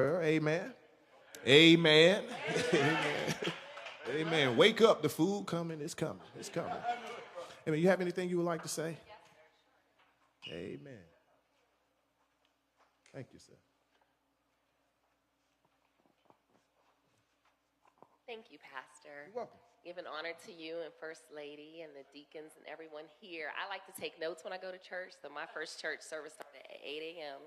Amen. Amen. Amen. Amen. Wake up. The food coming. It's coming. It's coming. Amen. You have anything you would like to say? Amen. Thank you, sir. Thank you, Pastor. You're welcome. Give an honor to you and First Lady and the deacons and everyone here. I like to take notes when I go to church, so my first church service started at 8 a.m.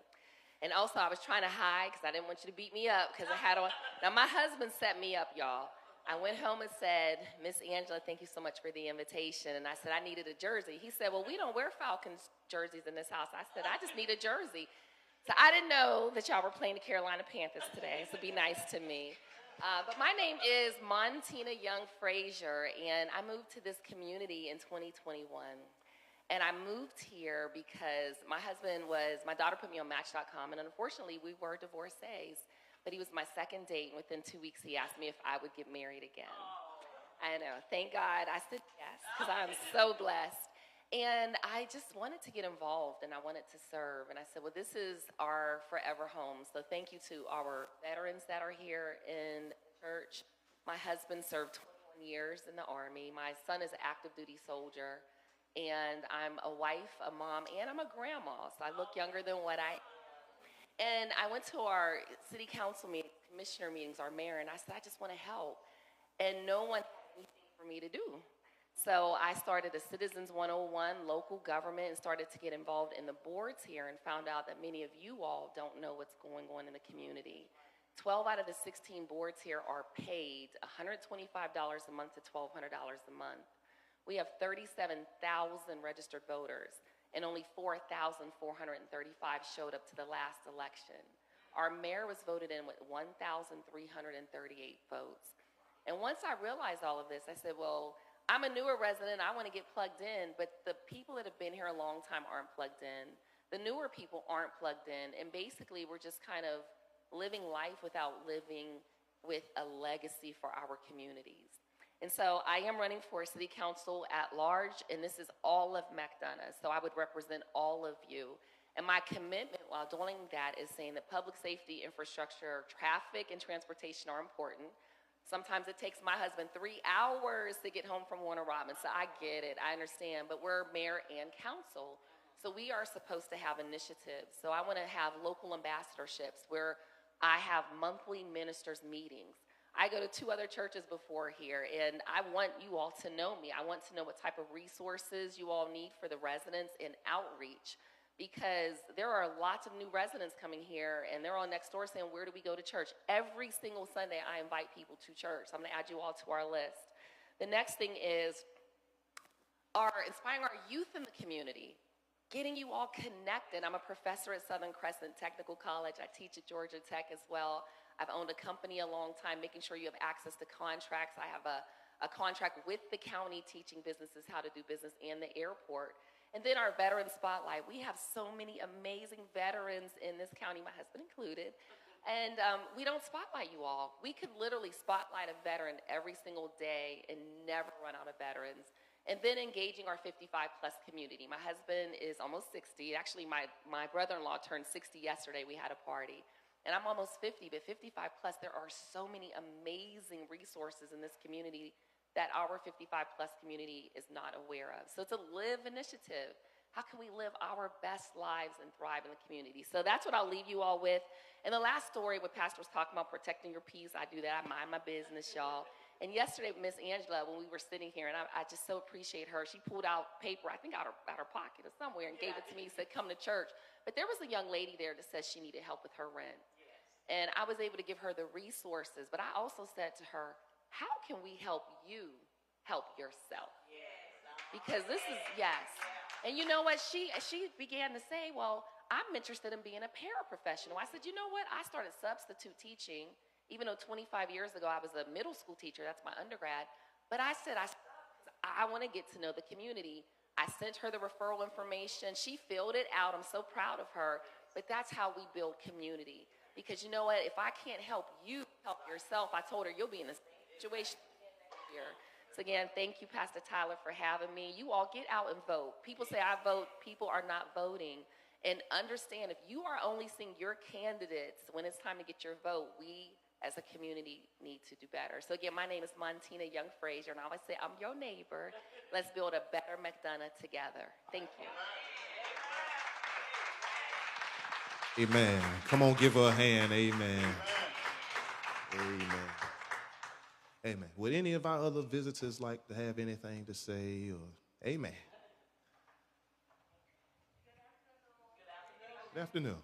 And also, I was trying to hide because I didn't want you to beat me up because I had on. Now, my husband set me up, y'all. I went home and said, Miss Angela, thank you so much for the invitation. And I said, I needed a jersey. He said, well, we don't wear Falcons jerseys in this house. I said, I just need a jersey. So I didn't know that y'all were playing the Carolina Panthers today, so be nice to me. But my name is Montina Young Fraiser, and I moved to this community in 2021. And I moved here because my daughter put me on Match.com, and unfortunately, we were divorcees. But he was my second date, and within 2 weeks, he asked me if I would get married again. I know, thank God I said yes, because I'm so blessed. And I just wanted to get involved, and I wanted to serve. And I said, well, this is our forever home. So thank you to our veterans that are here in church. My husband served 21 years in the Army. My son is an active duty soldier. And I'm a wife, a mom, and I'm a grandma. So I look younger than what I am. And I went to our city council meeting, commissioner meetings, our mayor, and I said, I just want to help. And no one had anything for me to do. So I started a Citizens 101 local government and started to get involved in the boards here and found out that many of you all don't know what's going on in the community. 12 out of the 16 boards here are paid $125 a month to $1,200 a month. We have 37,000 registered voters, and only 4,435 showed up to the last election. Our mayor was voted in with 1,338 votes. And once I realized all of this, I said, well, I'm a newer resident, I want to get plugged in, but the people that have been here a long time aren't plugged in. The newer people aren't plugged in, and basically we're just kind of living life without living with a legacy for our communities. And so I am running for City Council at Large, and this is all of McDonough, so I would represent all of you. And my commitment while doing that is saying that public safety, infrastructure, traffic, and transportation are important. Sometimes it takes my husband 3 hours to get home from Warner Robins, so I get it, I understand, but we're mayor and council, so we are supposed to have initiatives. So I want to have local ambassadorships where I have monthly ministers meetings. I go to 2 other churches before here, and I want you all to know me. I want to know what type of resources you all need for the residents in outreach, because there are lots of new residents coming here, and they're all next door saying, where do we go to church? Every single Sunday, I invite people to church. So I'm going to add you all to our list. The next thing is inspiring our youth in the community, getting you all connected. I'm a professor at Southern Crescent Technical College. I teach at Georgia Tech as well. I've owned a company a long time, making sure you have access to contracts. I have a contract with the county teaching businesses how to do business and the airport. And then our veteran spotlight. We have so many amazing veterans in this county, my husband included, and we don't spotlight you all. We could literally spotlight a veteran every single day and never run out of veterans. And then engaging our 55-plus community. My husband is almost 60. Actually, my brother-in-law turned 60 yesterday. We had a party. And I'm almost 50, but 55-plus, there are so many amazing resources in this community that our 55-plus community is not aware of. So it's a live initiative. How can we live our best lives and thrive in the community? So that's what I'll leave you all with. And the last story, what Pastor was talking about, protecting your peace, I do that. I mind my business, y'all. And yesterday, Miss Angela, when we were sitting here, and I just so appreciate her, she pulled out paper, I think out her pocket or somewhere, and gave it to me, said, come to church. But there was a young lady there that said she needed help with her rent. And I was able to give her the resources, but I also said to her, how can we help you help yourself? Because this is, yes. And you know what, she began to say, well, I'm interested in being a paraprofessional. I said, you know what, I started substitute teaching, even though 25 years ago I was a middle school teacher, that's my undergrad. But I said, I want to get to know the community. I sent her the referral information. She filled it out. I'm so proud of her. But that's how we build community. Because you know what, if I can't help you help yourself, I told her, you'll be in the same situation next year. So again, thank you, Pastor Tyler, for having me. You all get out and vote. People say I vote. People are not voting. And understand, if you are only seeing your candidates when it's time to get your vote, we as a community need to do better. So again, my name is Montina Young Fraiser, and I always say, I'm your neighbor. Let's build a better McDonough together. Thank you. Amen. Come on, give her a hand. Amen. Amen. Amen. Would any of our other visitors like to have anything to say? Or amen. Good afternoon.